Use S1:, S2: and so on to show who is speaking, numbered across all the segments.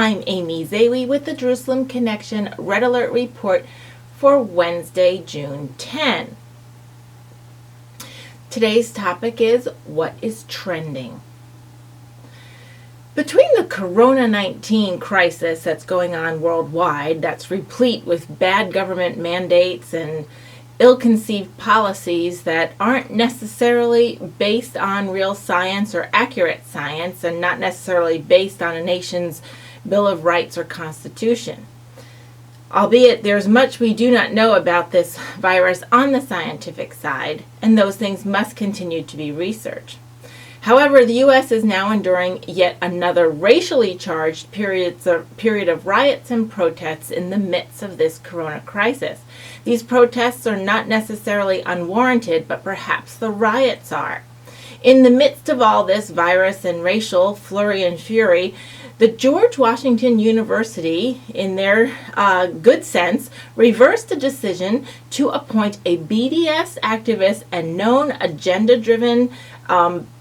S1: I'm Amy Zawi with the Jerusalem Connection Red Alert Report for Wednesday, June 10. Today's topic is what is trending. Between the Corona-19 crisis that's going on worldwide, that's replete with bad government mandates and ill-conceived policies that aren't necessarily based on real science or accurate science, and not necessarily based on a nation's Bill of Rights or Constitution. Albeit there's much we do not know about this virus on the scientific side, and those things must continue to be researched. However, the U.S. is now enduring yet another racially charged period of riots and protests in the midst of this corona crisis. These protests are not necessarily unwarranted, but perhaps the riots are. In the midst of all this virus and racial flurry and fury, the George Washington University, in their good sense, reversed a decision to appoint a BDS activist and known agenda-driven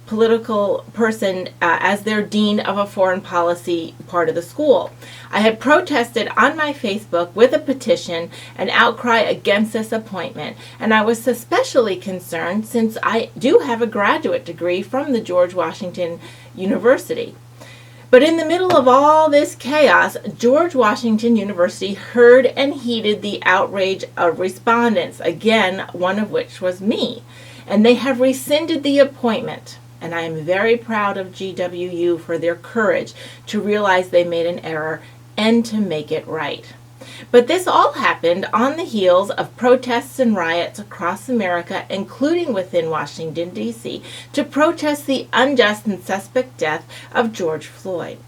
S1: political person as their dean of a foreign policy part of the school. I had protested on my Facebook with a petition and outcry against this appointment, and I was especially concerned since I do have a graduate degree from the George Washington University. But in the middle of all this chaos, George Washington University heard and heeded the outrage of respondents, again, one of which was me, and they have rescinded the appointment. And I am very proud of GWU for their courage to realize they made an error and to make it right. But this all happened on the heels of protests and riots across America, including within Washington, D.C., to protest the unjust and suspect death of George Floyd.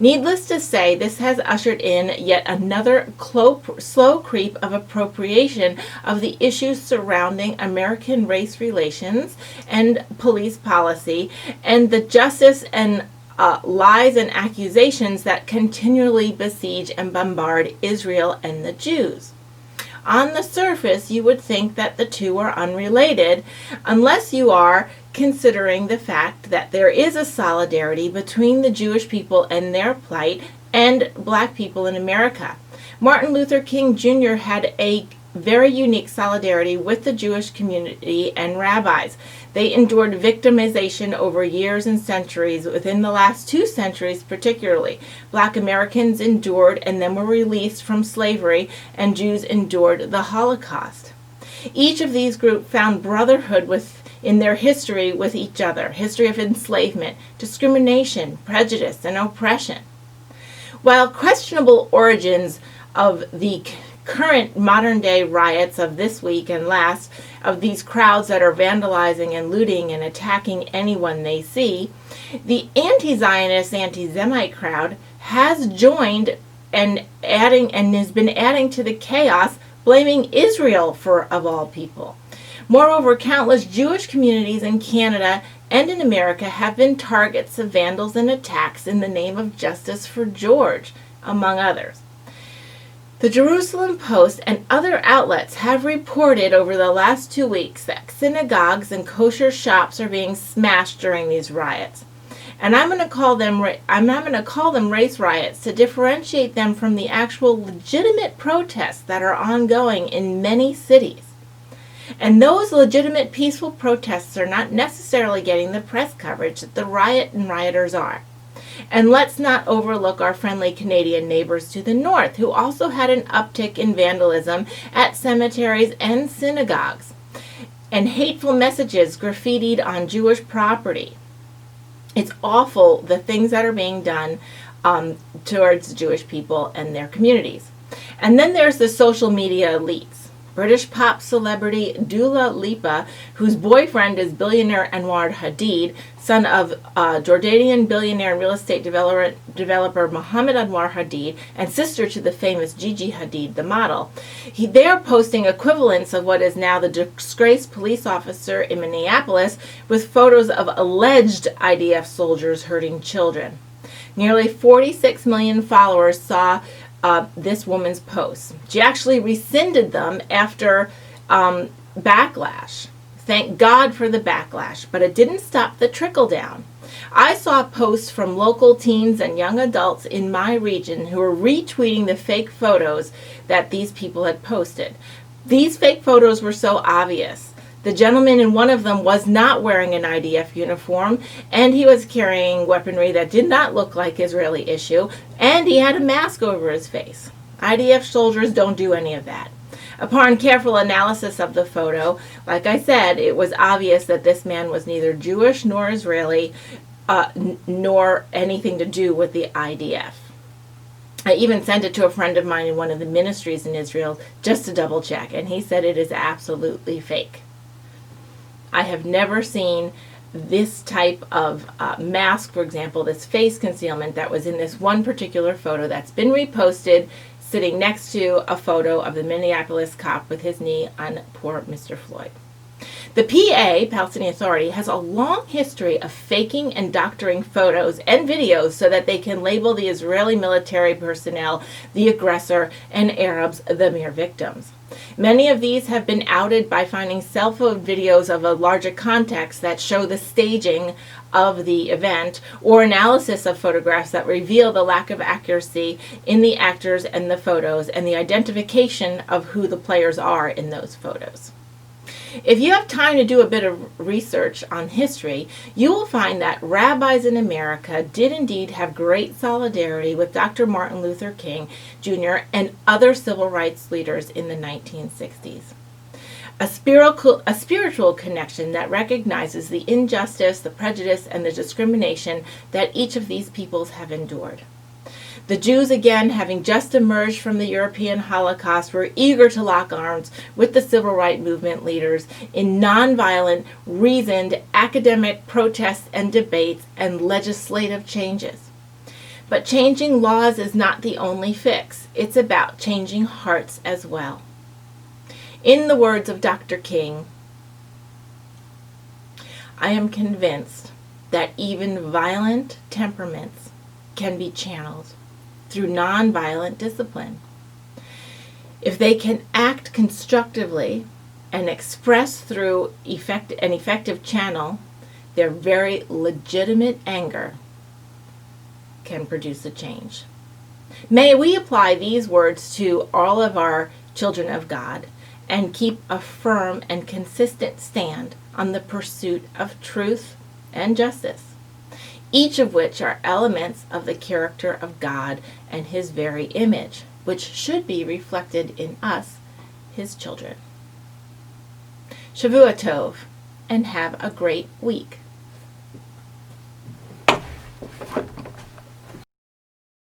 S1: Needless to say, this has ushered in yet another slow creep of appropriation of the issues surrounding American race relations and police policy, and the justice and lies and accusations that continually besiege and bombard Israel and the Jews. On the surface, you would think that the two are unrelated, unless you are considering the fact that there is a solidarity between the Jewish people and their plight and black people in America. Martin Luther King Jr. had a very unique solidarity with the Jewish community and rabbis. They endured victimization over years and centuries. Within the last 2 centuries particularly, black Americans endured and then were released from slavery, and Jews endured the Holocaust. Each of these groups found brotherhood in their history with each other, history of enslavement, discrimination, prejudice, and oppression. While questionable origins of the current modern-day riots of this week and last, of these crowds that are vandalizing and looting and attacking anyone they see, the anti-Zionist, anti-Semite crowd has joined and has been adding to the chaos, blaming Israel of all people. Moreover, countless Jewish communities in Canada and in America have been targets of vandals and attacks in the name of justice for George, among others. The Jerusalem Post and other outlets have reported over the last 2 weeks that synagogues and kosher shops are being smashed during these riots. And I'm not going to call them race riots to differentiate them from the actual legitimate protests that are ongoing in many cities. And those legitimate peaceful protests are not necessarily getting the press coverage that the riot and rioters are. And let's not overlook our friendly Canadian neighbors to the north, who also had an uptick in vandalism at cemeteries and synagogues, and hateful messages graffitied on Jewish property. It's awful, the things that are being done towards Jewish people and their communities. And then there's the social media elites. British pop celebrity Dua Lipa, whose boyfriend is billionaire Anwar Hadid, son of Jordanian billionaire and real estate developer Mohammed Anwar Hadid, and sister to the famous Gigi Hadid, the model. They are posting equivalents of what is now the disgraced police officer in Minneapolis, with photos of alleged IDF soldiers hurting children. Nearly 46 million followers saw this woman's posts. She actually rescinded them after backlash. Thank God for the backlash, but it didn't stop the trickle down. I saw posts from local teens and young adults in my region who were retweeting the fake photos that these people had posted. These fake photos were so obvious. The gentleman in one of them was not wearing an IDF uniform, and he was carrying weaponry that did not look like Israeli issue, and he had a mask over his face. IDF soldiers don't do any of that. Upon careful analysis of the photo, like I said, it was obvious that this man was neither Jewish nor Israeli, nor anything to do with the IDF. I even sent it to a friend of mine in one of the ministries in Israel just to double check, and he said it is absolutely fake. I have never seen this type of mask, for example, this face concealment that was in this one particular photo that's been reposted, sitting next to a photo of the Minneapolis cop with his knee on poor Mr. Floyd. The PA, Palestinian Authority, has a long history of faking and doctoring photos and videos so that they can label the Israeli military personnel the aggressor and Arabs the mere victims. Many of these have been outed by finding cell phone videos of a larger context that show the staging of the event, or analysis of photographs that reveal the lack of accuracy in the actors and the photos and the identification of who the players are in those photos. If you have time to do a bit of research on history, you will find that rabbis in America did indeed have great solidarity with Dr. Martin Luther King Jr. and other civil rights leaders in the 1960s. A spiritual connection that recognizes the injustice, the prejudice, and the discrimination that each of these peoples have endured. The Jews, again, having just emerged from the European Holocaust, were eager to lock arms with the civil rights movement leaders in nonviolent, reasoned academic protests and debates and legislative changes. But changing laws is not the only fix. It's about changing hearts as well. In the words of Dr. King, I am convinced that even violent temperaments can be channeled through nonviolent discipline. If they can act constructively and express through an effective channel, their very legitimate anger can produce a change. May we apply these words to all of our children of God and keep a firm and consistent stand on the pursuit of truth and justice, each of which are elements of the character of God and His very image, which should be reflected in us, His children. Shavua Tov, and have a great week.